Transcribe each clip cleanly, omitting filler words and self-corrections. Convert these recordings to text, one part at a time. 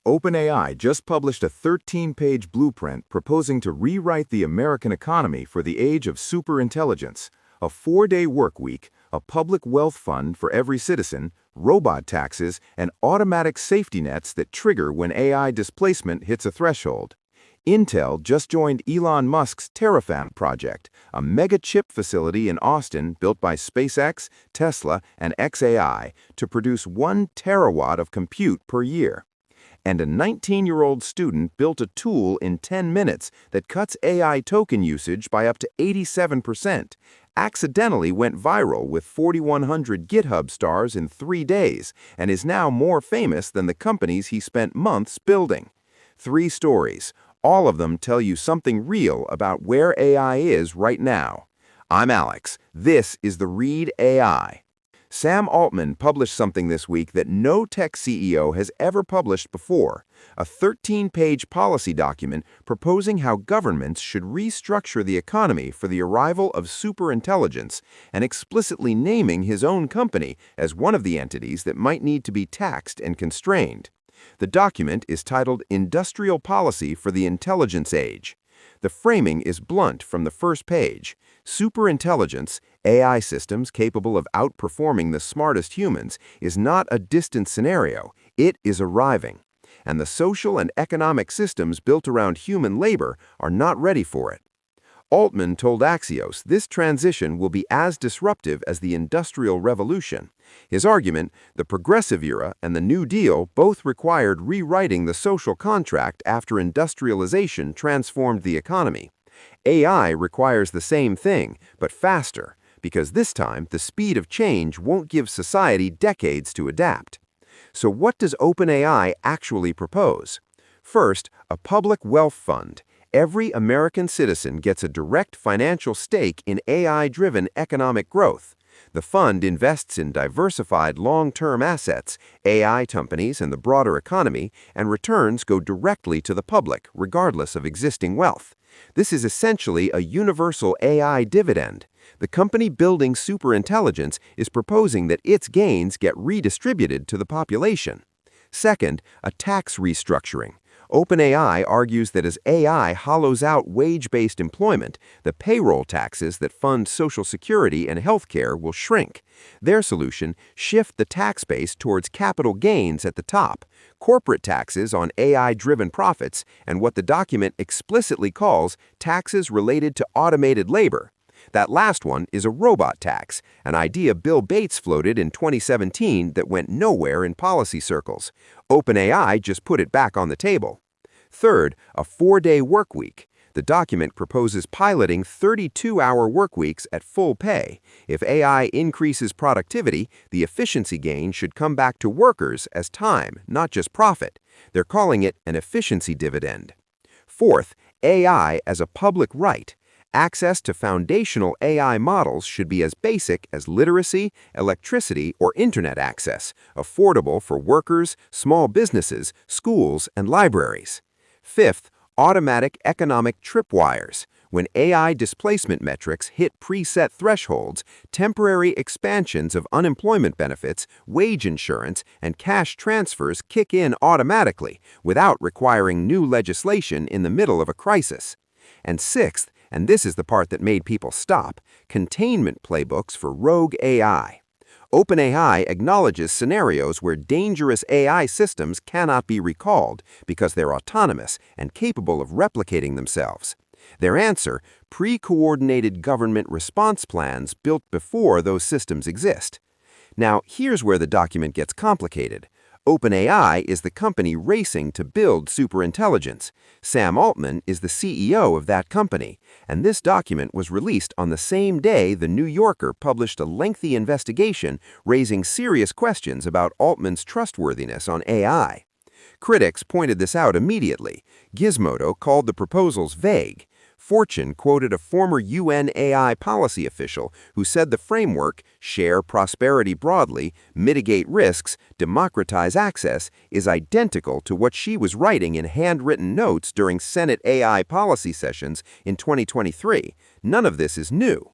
OpenAI just published a 13-page blueprint proposing to rewrite the American economy for the age of superintelligence. A 4-day work week, a public wealth fund for every citizen, robot taxes, and automatic safety nets that trigger when AI displacement hits a threshold. Intel just joined Elon Musk's Terafab project, a mega chip facility in Austin built by SpaceX, Tesla, and xAI to produce 1 terawatt of compute per year. And a 19-year-old student built a tool in 10 minutes that cuts AI token usage by up to 87%, accidentally went viral with 4,100 GitHub stars in 3 days, and is now more famous than the companies he spent months building. 3 stories. All of them tell you something real about where AI is right now. I'm Alex. This is the Read AI. Sam Altman published something this week that no tech CEO has ever published before, a 13-page policy document proposing how governments should restructure the economy for the arrival of superintelligence and explicitly naming his own company as one of the entities that might need to be taxed and constrained. The document is titled Industrial Policy for the Intelligence Age. The framing is blunt from the first page. Superintelligence, AI systems capable of outperforming the smartest humans, is not a distant scenario, it is arriving. And the social and economic systems built around human labor are not ready for it. Altman told Axios this transition will be as disruptive as the Industrial Revolution. His argument, the Progressive Era and the New Deal both required rewriting the social contract after industrialization transformed the economy. AI requires the same thing, but faster, because this time the speed of change won't give society decades to adapt. So what does OpenAI actually propose? First, a public wealth fund. Every American citizen gets a direct financial stake in AI-driven economic growth. The fund invests in diversified long-term assets, AI companies, and the broader economy, and returns go directly to the public, regardless of existing wealth. This is essentially a universal AI dividend. The company building superintelligence is proposing that its gains get redistributed to the population. Second, a tax restructuring. OpenAI argues that as AI hollows out wage-based employment, the payroll taxes that fund Social Security and healthcare will shrink. Their solution, shift the tax base towards capital gains at the top, corporate taxes on AI-driven profits, and what the document explicitly calls taxes related to automated labor. That last one is a robot tax, an idea Bill Bates floated in 2017 that went nowhere in policy circles. OpenAI just put it back on the table. Third, a 4-day work week. The document proposes piloting 32-hour work weeks at full pay. If AI increases productivity, the efficiency gain should come back to workers as time, not just profit. They're calling it an efficiency dividend. Fourth, AI as a public right. Access to foundational AI models should be as basic as literacy, electricity, or internet access, affordable for workers, small businesses, schools, and libraries. Fifth, automatic economic tripwires. When AI displacement metrics hit preset thresholds, temporary expansions of unemployment benefits, wage insurance, and cash transfers kick in automatically without requiring new legislation in the middle of a crisis. And sixth, and this is the part that made people stop, containment playbooks for rogue AI. OpenAI acknowledges scenarios where dangerous AI systems cannot be recalled because they're autonomous and capable of replicating themselves. Their answer, pre-coordinated government response plans built before those systems exist. Now, here's where the document gets complicated. OpenAI is the company racing to build superintelligence. Sam Altman is the CEO of that company, and this document was released on the same day The New Yorker published a lengthy investigation raising serious questions about Altman's trustworthiness on AI. Critics pointed this out immediately. Gizmodo called the proposals vague. Fortune quoted a former UN AI policy official who said the framework, share prosperity broadly, mitigate risks, democratize access, is identical to what she was writing in handwritten notes during Senate AI policy sessions in 2023. None of this is new.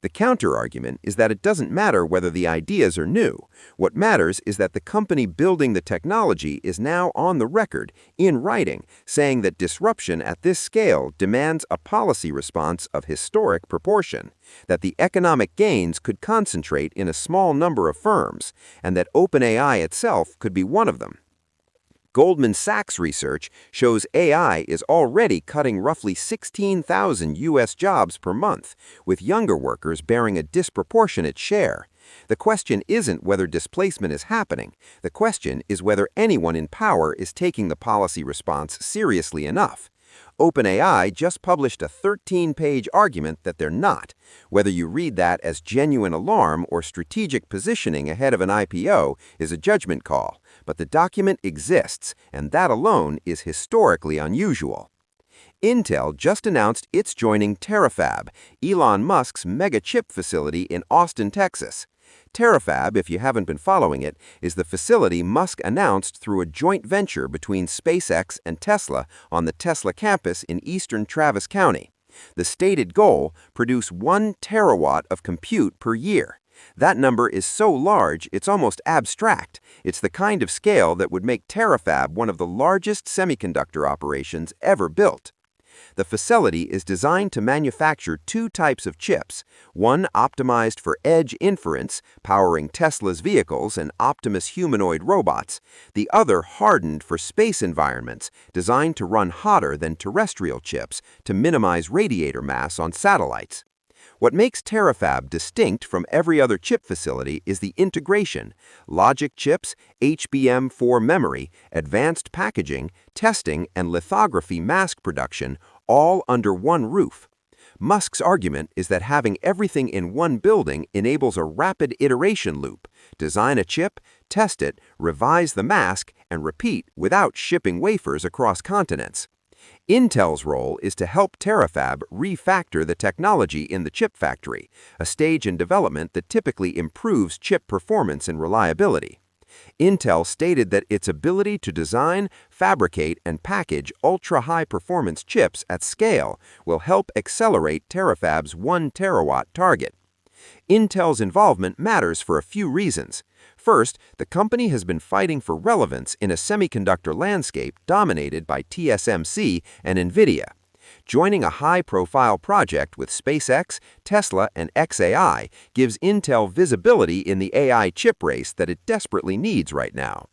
The counter-argument is that it doesn't matter whether the ideas are new. What matters is that the company building the technology is now on the record, in writing, saying that disruption at this scale demands a policy response of historic proportion, that the economic gains could concentrate in a small number of firms, and that OpenAI itself could be one of them. Goldman Sachs research shows AI is already cutting roughly 16,000 U.S. jobs per month, with younger workers bearing a disproportionate share. The question isn't whether displacement is happening. The question is whether anyone in power is taking the policy response seriously enough. OpenAI just published a 13-page argument that they're not. Whether you read that as genuine alarm or strategic positioning ahead of an IPO is a judgment call, but the document exists, and that alone is historically unusual. Intel just announced it's joining Terafab, Elon Musk's mega chip facility in Austin, Texas. Terafab, if you haven't been following it, is the facility Musk announced through a joint venture between SpaceX and Tesla on the Tesla campus in eastern Travis County. The stated goal: produce 1 terawatt of compute per year. That number is so large, it's almost abstract. It's the kind of scale that would make Terafab one of the largest semiconductor operations ever built. The facility is designed to manufacture 2 types of chips, one optimized for edge inference, powering Tesla's vehicles and Optimus humanoid robots, the other hardened for space environments, designed to run hotter than terrestrial chips to minimize radiator mass on satellites. What makes Terafab distinct from every other chip facility is the integration: logic chips, HBM4 memory, advanced packaging, testing, and lithography mask production, all under one roof. Musk's argument is that having everything in one building enables a rapid iteration loop: design a chip, test it, revise the mask, and repeat without shipping wafers across continents. Intel's role is to help Terafab refactor the technology in the chip factory, a stage in development that typically improves chip performance and reliability. Intel stated that its ability to design, fabricate, and package ultra-high performance chips at scale will help accelerate Terafab's 1 terawatt target. Intel's involvement matters for a few reasons. First, the company has been fighting for relevance in a semiconductor landscape dominated by TSMC and NVIDIA. Joining a high-profile project with SpaceX, Tesla, and xAI gives Intel visibility in the AI chip race that it desperately needs right now.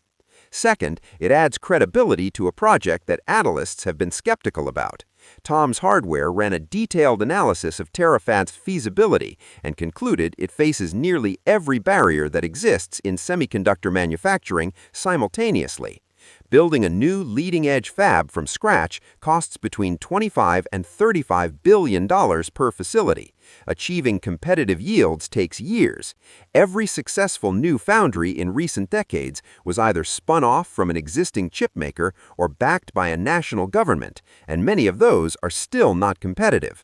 Second, it adds credibility to a project that analysts have been skeptical about. Tom's Hardware ran a detailed analysis of Terafab's feasibility and concluded it faces nearly every barrier that exists in semiconductor manufacturing simultaneously. Building a new leading-edge fab from scratch costs between $25 and $35 billion per facility. Achieving competitive yields takes years. Every successful new foundry in recent decades was either spun off from an existing chipmaker or backed by a national government, and many of those are still not competitive.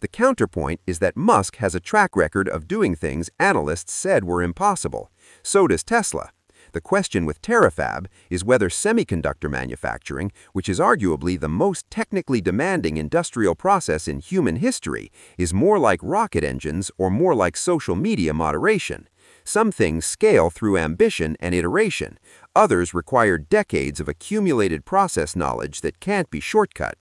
The counterpoint is that Musk has a track record of doing things analysts said were impossible. So does Tesla. The question with Terafab is whether semiconductor manufacturing, which is arguably the most technically demanding industrial process in human history, is more like rocket engines or more like social media moderation. Some things scale through ambition and iteration. Others require decades of accumulated process knowledge that can't be shortcut.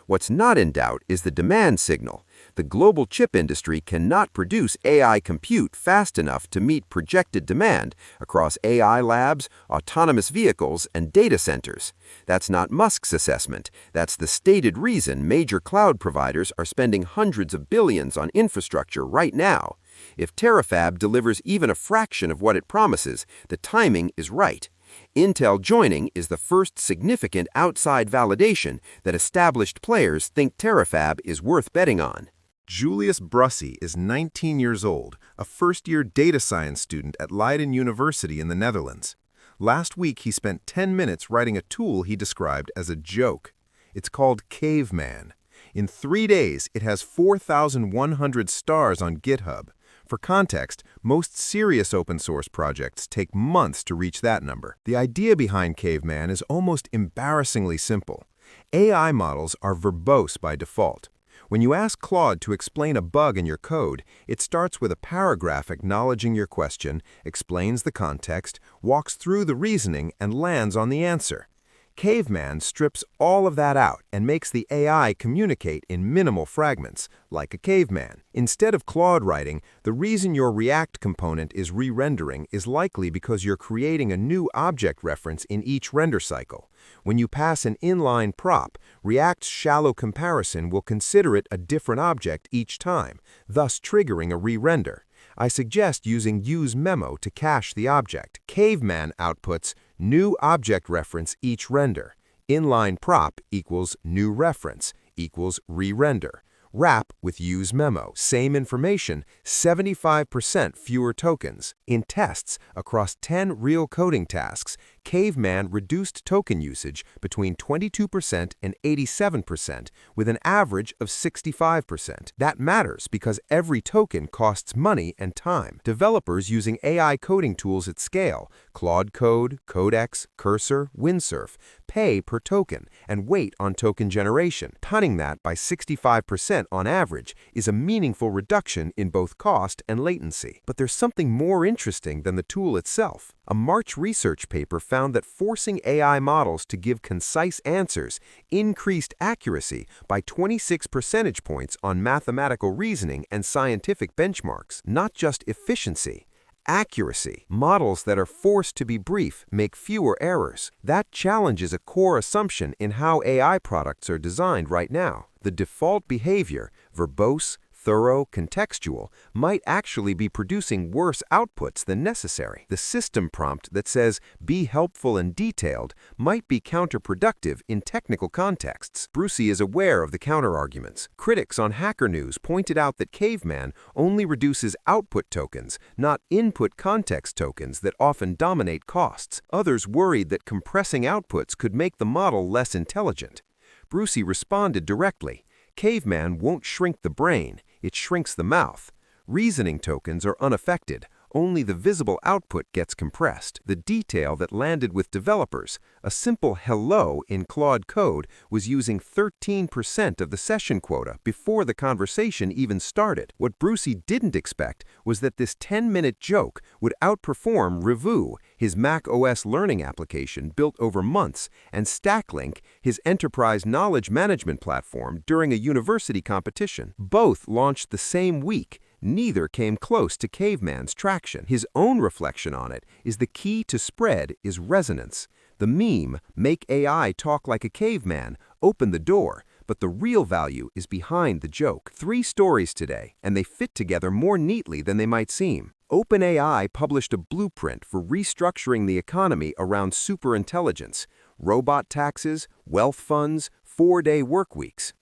What's not in doubt is the demand signal. The global chip industry cannot produce AI compute fast enough to meet projected demand across AI labs, autonomous vehicles, and data centers. That's not Musk's assessment. That's the stated reason major cloud providers are spending hundreds of billions on infrastructure right now. If Terafab delivers even a fraction of what it promises, the timing is right. Intel joining is the first significant outside validation that established players think Terafab is worth betting on. Julius Brussi is 19 years old, a first-year data science student at Leiden University in the Netherlands. Last week, he spent 10 minutes writing a tool he described as a joke. It's called Caveman. In 3 days, it has 4,100 stars on GitHub. For context, most serious open-source projects take months to reach that number. The idea behind Caveman is almost embarrassingly simple. AI models are verbose by default. When you ask Claude to explain a bug in your code, it starts with a paragraph acknowledging your question, explains the context, walks through the reasoning, and lands on the answer. Caveman strips all of that out and makes the AI communicate in minimal fragments, like a caveman. Instead of Claude writing, the reason your React component is re-rendering is likely because you're creating a new object reference in each render cycle. When you pass an inline prop, React's shallow comparison will consider it a different object each time, thus triggering a re-render. I suggest using useMemo to cache the object. Caveman outputs new object reference each render. Inline prop equals new reference equals re-render. Wrap with useMemo. Same information, 75% fewer tokens. In tests across 10 real coding tasks, Caveman reduced token usage between 22% and 87%, with an average of 65%. That matters because every token costs money and time. Developers using AI coding tools at scale, Claude Code, Codex, Cursor, Windsurf, pay per token and wait on token generation. Cutting that by 65% on average is a meaningful reduction in both cost and latency. But there's something more interesting than the tool itself. A March research paper found that forcing AI models to give concise answers increased accuracy by 26 percentage points on mathematical reasoning and scientific benchmarks. Not just efficiency, accuracy. Models that are forced to be brief make fewer errors. That challenges a core assumption in how AI products are designed right now. The default behavior, verbose, thorough, contextual, might actually be producing worse outputs than necessary. The system prompt that says, "Be helpful and detailed," might be counterproductive in technical contexts. Brucey is aware of the counterarguments. Critics on Hacker News pointed out that Caveman only reduces output tokens, not input context tokens that often dominate costs. Others worried that compressing outputs could make the model less intelligent. Brucey responded directly. Caveman won't shrink the brain, it shrinks the mouth. Reasoning tokens are unaffected. Only the visible output gets compressed. The detail that landed with developers, a simple hello in Claude Code, was using 13% of the session quota before the conversation even started. What Brucey didn't expect was that this 10-minute joke would outperform Revue, his Mac OS learning application built over months, and StackLink, his enterprise knowledge management platform, during a university competition. Both launched the same week. Neither came close to Caveman's traction. His own reflection on it is the key to spread is resonance. The meme, "Make AI talk like a caveman," opened the door, but the real value is behind the joke. 3 stories today, and they fit together more neatly than they might seem. OpenAI published a blueprint for restructuring the economy around superintelligence, robot taxes, wealth funds, 4-day work weeks.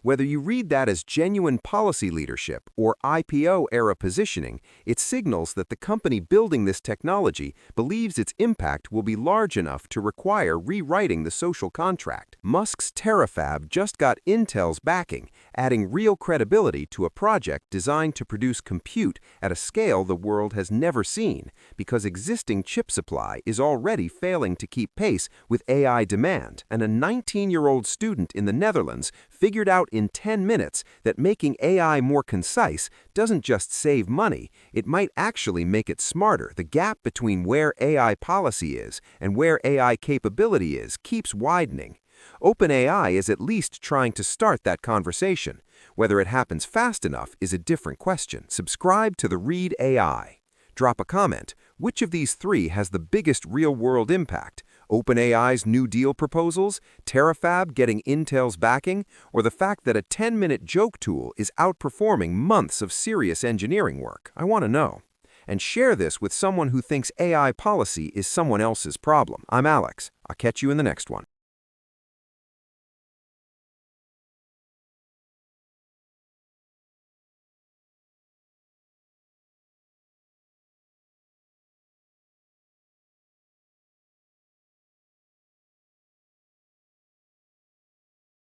Whether you read that as genuine policy leadership or IPO-era positioning, it signals that the company building this technology believes its impact will be large enough to require rewriting the social contract. Musk's Terafab just got Intel's backing, adding real credibility to a project designed to produce compute at a scale the world has never seen, because existing chip supply is already failing to keep pace with AI demand. And a 19-year-old student in the Netherlands figured out in 10 minutes that making AI more concise doesn't just save money, it might actually make it smarter. The gap between where AI policy is and where AI capability is keeps widening. OpenAI is at least trying to start that conversation. Whether it happens fast enough is a different question. Subscribe to the Read AI. Drop a comment. Which of these 3 has the biggest real-world impact? OpenAI's New Deal proposals, Terafab getting Intel's backing, or the fact that a 10-minute joke tool is outperforming months of serious engineering work? I want to know. And share this with someone who thinks AI policy is someone else's problem. I'm Alex. I'll catch you in the next one.